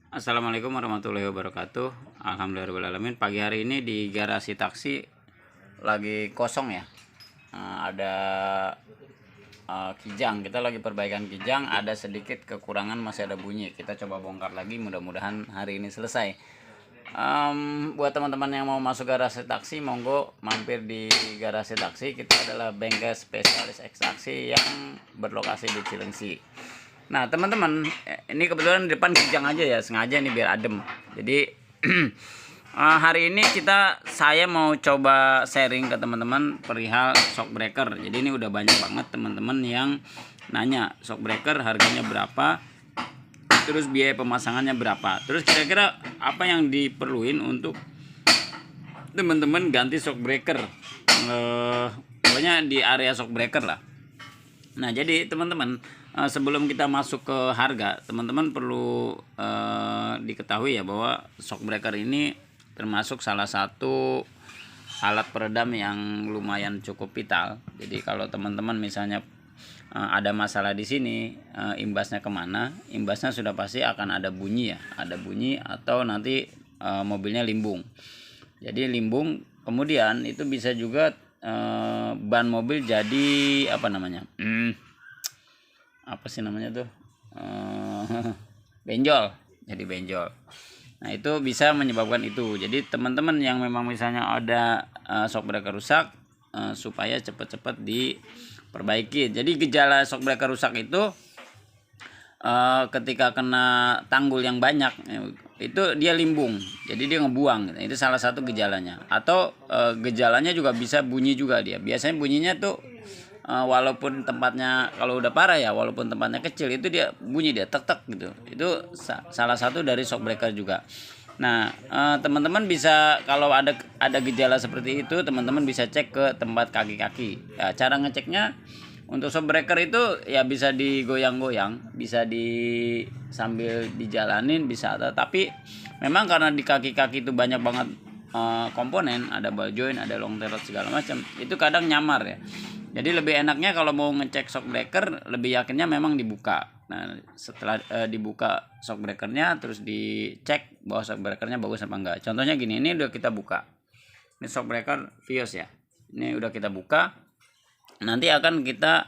Assalamualaikum warahmatullahi wabarakatuh. Alhamdulillahirrahmanirrahim. Pagi hari ini di garasi taksi lagi kosong ya. Ada kijang. Kita lagi perbaikan kijang. Ada sedikit kekurangan, masih ada bunyi. Kita coba bongkar lagi. Mudah-mudahan hari ini selesai. Buat teman-teman yang mau masuk garasi taksi, monggo mampir di garasi taksi. Kita adalah bengkel spesialis ekstraksi yang berlokasi di Cilengsi. Nah teman-teman, ini kebetulan di depan kijang aja ya, sengaja ini biar adem. Jadi hari ini saya mau coba sharing ke teman-teman perihal shock breaker. Jadi ini udah banyak banget teman-teman yang nanya shock breaker harganya berapa, terus biaya pemasangannya berapa, terus kira-kira apa yang diperluin untuk teman-teman ganti shock breaker. Pokoknya di area shock breaker lah. Nah jadi teman-teman, sebelum kita masuk ke harga, teman-teman perlu diketahui ya bahwa shock breaker ini termasuk salah satu alat peredam yang lumayan cukup vital. Jadi kalau teman-teman misalnya ada masalah di sini, imbasnya kemana? Imbasnya sudah pasti akan ada bunyi ya, ada bunyi atau nanti mobilnya limbung. Jadi limbung, kemudian itu bisa juga ban mobil jadi apa namanya? Apa sih namanya tuh? Benjol, jadi benjol. Nah itu bisa menyebabkan itu. Jadi teman-teman yang memang misalnya ada shock breaker rusak, supaya cepat-cepat diperbaiki. Jadi gejala shock breaker rusak itu ketika kena tanggul yang banyak, itu dia limbung, jadi dia ngebuang. Itu salah satu gejalanya. Atau gejalanya juga bisa bunyi juga dia. Biasanya bunyinya tuh walaupun tempatnya, kalau udah parah ya, walaupun tempatnya kecil, itu dia bunyi, dia tek-tek gitu. Itu salah satu dari shock breaker juga. Nah teman-teman bisa, kalau ada gejala seperti itu, teman-teman bisa cek ke tempat kaki-kaki ya. Cara ngeceknya untuk shock breaker itu ya bisa digoyang-goyang, bisa sambil dijalanin bisa. Tapi memang karena di kaki-kaki itu banyak banget komponen, ada ball joint, ada long thread segala macam, itu kadang nyamar ya. Jadi lebih enaknya kalau mau ngecek shock breaker, lebih yakinnya memang dibuka. Nah setelah dibuka shock breakernya, terus dicek bahwa shock breakernya bagus apa enggak. Contohnya gini, ini udah kita buka, ini shock breaker Vios ya, ini udah kita buka. Nanti akan kita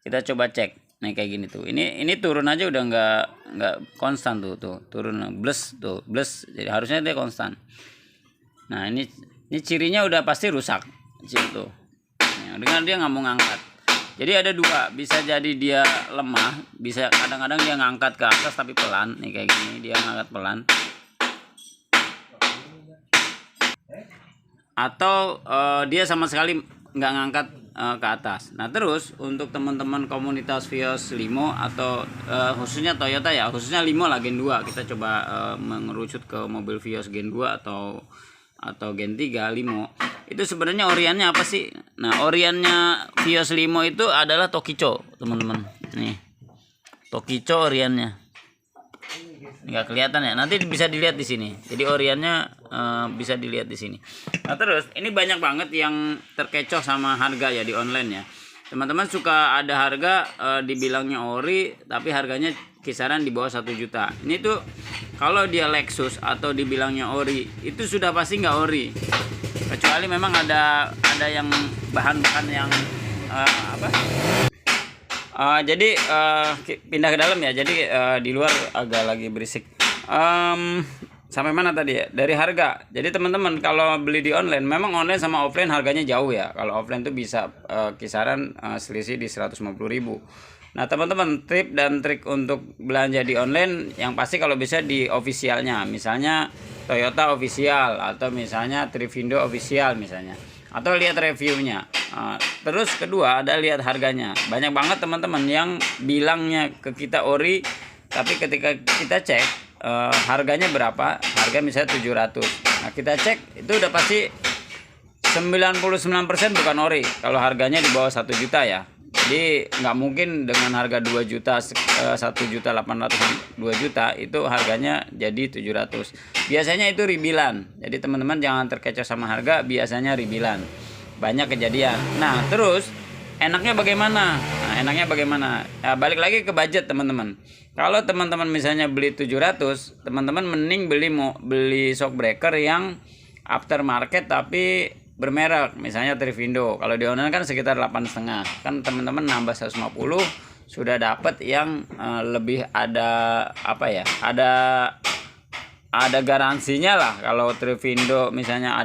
coba cek. Nah kayak gini tuh, ini turun aja udah nggak konstan tuh turun bles. Jadi harusnya dia konstan. Nah ini cirinya udah pasti rusak tuh. Nah, dengan dia nggak mau ngangkat. Jadi ada dua, bisa jadi dia lemah, bisa kadang-kadang dia ngangkat ke atas tapi pelan. Nih kayak gini, dia ngangkat pelan. Atau dia sama sekali nggak ngangkat ke atas. Nah terus untuk teman-teman komunitas Vios Limo atau khususnya Toyota ya, khususnya Limo lah Gen 2, kita coba mengerucut ke mobil Vios Gen 2 atau Gen 3 Limo. Itu sebenarnya oriannya apa sih? Nah oriannya Vios Limo itu adalah Tokicho teman-teman. Nih Tokicho oriannya, nggak kelihatan ya, nanti bisa dilihat di sini. Jadi oriannya bisa dilihat di sini. Nah terus ini banyak banget yang terkecoh sama harga ya di online ya. Teman-teman suka ada harga dibilangnya ori, tapi harganya kisaran di bawah 1 juta. Ini tuh kalau dia Lexus atau dibilangnya ori, itu sudah pasti nggak ori. Kecuali memang ada yang bahan-bahan yang jadi pindah ke dalam ya. Jadi di luar agak lagi berisik. Sampai mana tadi ya? Dari harga. Jadi teman-teman kalau beli di online, memang online sama offline harganya jauh ya. Kalau offline tuh bisa kisaran selisih di 150.000. Nah teman-teman, tip dan trik untuk belanja di online yang pasti kalau bisa di officialnya, misalnya Toyota official atau misalnya Trivindo official misalnya, atau lihat reviewnya. Terus kedua ada lihat harganya. Banyak banget teman-teman yang bilangnya ke kita ori, tapi ketika kita cek harganya berapa, harga misalnya 700. Nah kita cek itu udah pasti 99% bukan ori kalau harganya di bawah 1 juta ya. Jadi nggak mungkin dengan harga 2 juta, 1.800.000, 2 juta itu harganya jadi 700. Biasanya itu ribilan. Jadi teman-teman jangan terkecoh sama harga, biasanya ribilan. Banyak kejadian. Nah terus enaknya bagaimana? Nah enaknya bagaimana? Balik lagi ke budget teman-teman. Kalau teman-teman misalnya beli 700, teman-teman mending beli shockbreaker yang aftermarket tapi bermerek, misalnya Trivindo. Kalau di online kan sekitar 8,5, kan teman-teman nambah 150 sudah dapat yang lebih ada ada garansinya lah. Kalau Trivindo misalnya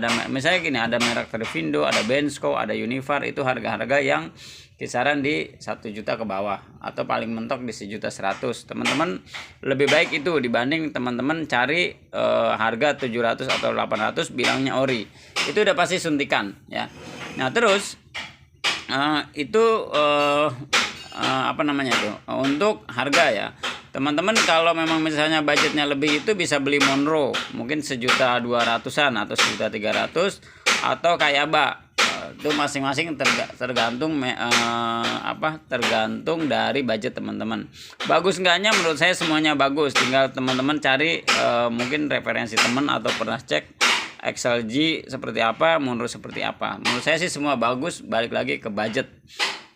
gini, ada merek Trivindo, ada Bensko, ada Univar, itu harga-harga yang kisaran di 1 juta ke bawah atau paling mentok di 1.100.000. Teman-teman lebih baik itu dibanding teman-teman cari harga 700 atau 800 bilangnya ori. Itu udah pasti suntikan ya. Nah, terus itu untuk harga ya. Teman-teman kalau memang misalnya budgetnya lebih, itu bisa beli Monroe, mungkin 1.200.000-an atau 1.300.000, atau kayak itu masing-masing tergantung dari budget teman-teman. Bagus enggaknya, menurut saya semuanya bagus, tinggal teman-teman cari mungkin referensi teman atau pernah cek XLG seperti apa, Monroe seperti apa. Menurut saya sih semua bagus, balik lagi ke budget.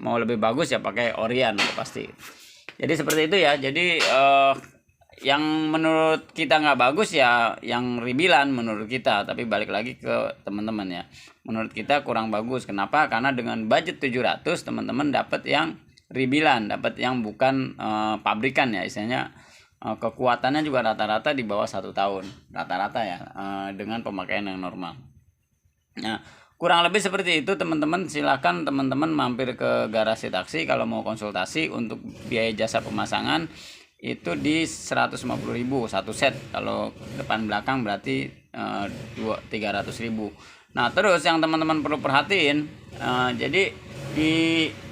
Mau lebih bagus ya pakai Orion pasti. Jadi seperti itu ya. Jadi yang menurut kita nggak bagus ya yang Ribilan menurut kita, tapi balik lagi ke teman-teman ya. Menurut kita kurang bagus. Kenapa? Karena dengan budget 700 teman-teman dapat yang Ribilan, dapat yang bukan pabrikan ya, istilahnya kekuatannya juga rata-rata di bawah 1 tahun rata-rata ya, dengan pemakaian yang normal. Nah, kurang lebih seperti itu teman-teman. Silakan teman-teman mampir ke garasi taksi kalau mau konsultasi. Untuk biaya jasa pemasangan itu di 150.000 satu set. Kalau depan belakang berarti 300.000. Nah, terus yang teman-teman perlu perhatiin, jadi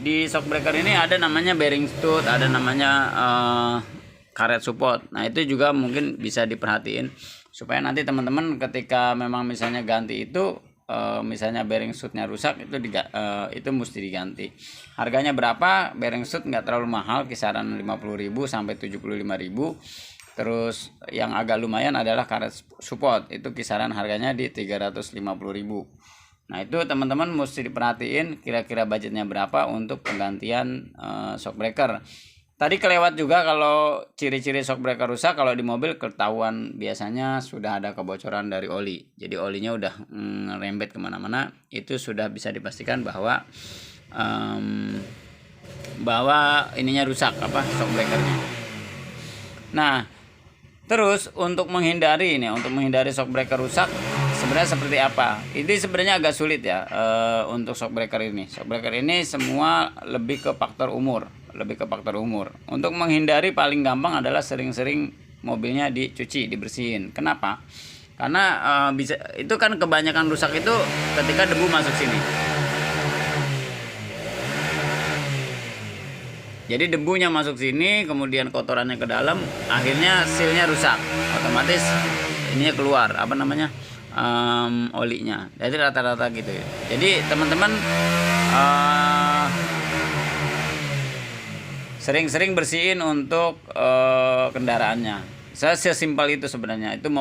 di shockbreaker ini ada namanya bearing stud, ada namanya karet support. Nah, itu juga mungkin bisa diperhatiin supaya nanti teman-teman ketika memang misalnya ganti itu, misalnya bearing shootnya rusak, itu mesti diganti. Harganya berapa? Bearing shoot nggak terlalu mahal, kisaran 50.000 sampai 75.000. Terus yang agak lumayan adalah karet support, itu kisaran harganya di 350.000. Nah, itu teman-teman mesti diperhatiin kira-kira budgetnya berapa untuk penggantian shockbreaker. Tadi kelewat juga kalau ciri-ciri shockbreaker rusak, kalau di mobil ketahuan biasanya sudah ada kebocoran dari oli. Jadi olinya udah rembet kemana-mana, itu sudah bisa dipastikan bahwa ininya rusak, shockbreakernya. Nah, terus untuk menghindari shockbreaker rusak sebenarnya seperti apa? Ini sebenarnya agak sulit ya untuk shockbreaker ini. Shockbreaker ini semua lebih ke faktor umur. Untuk menghindari paling gampang adalah sering-sering mobilnya dicuci, dibersihin. Kenapa? Karena itu kan kebanyakan rusak itu ketika debu masuk sini. Jadi debunya masuk sini, kemudian kotorannya ke dalam, akhirnya sealnya rusak, otomatis ininya keluar olinya. Jadi rata-rata gitu ya. Jadi teman-teman sering-sering bersihin untuk kendaraannya. Saya sesimpel itu sebenarnya, itu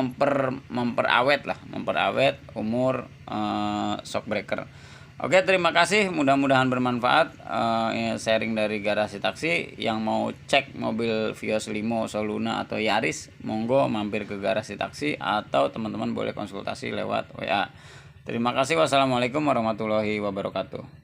memperawet umur shockbreaker. Oke, terima kasih, mudah-mudahan bermanfaat sharing dari garasi taksi. Yang mau cek mobil Vios Limo, Soluna atau Yaris, monggo mampir ke garasi taksi atau teman-teman boleh konsultasi lewat WA. Terima kasih. Wassalamualaikum warahmatullahi wabarakatuh.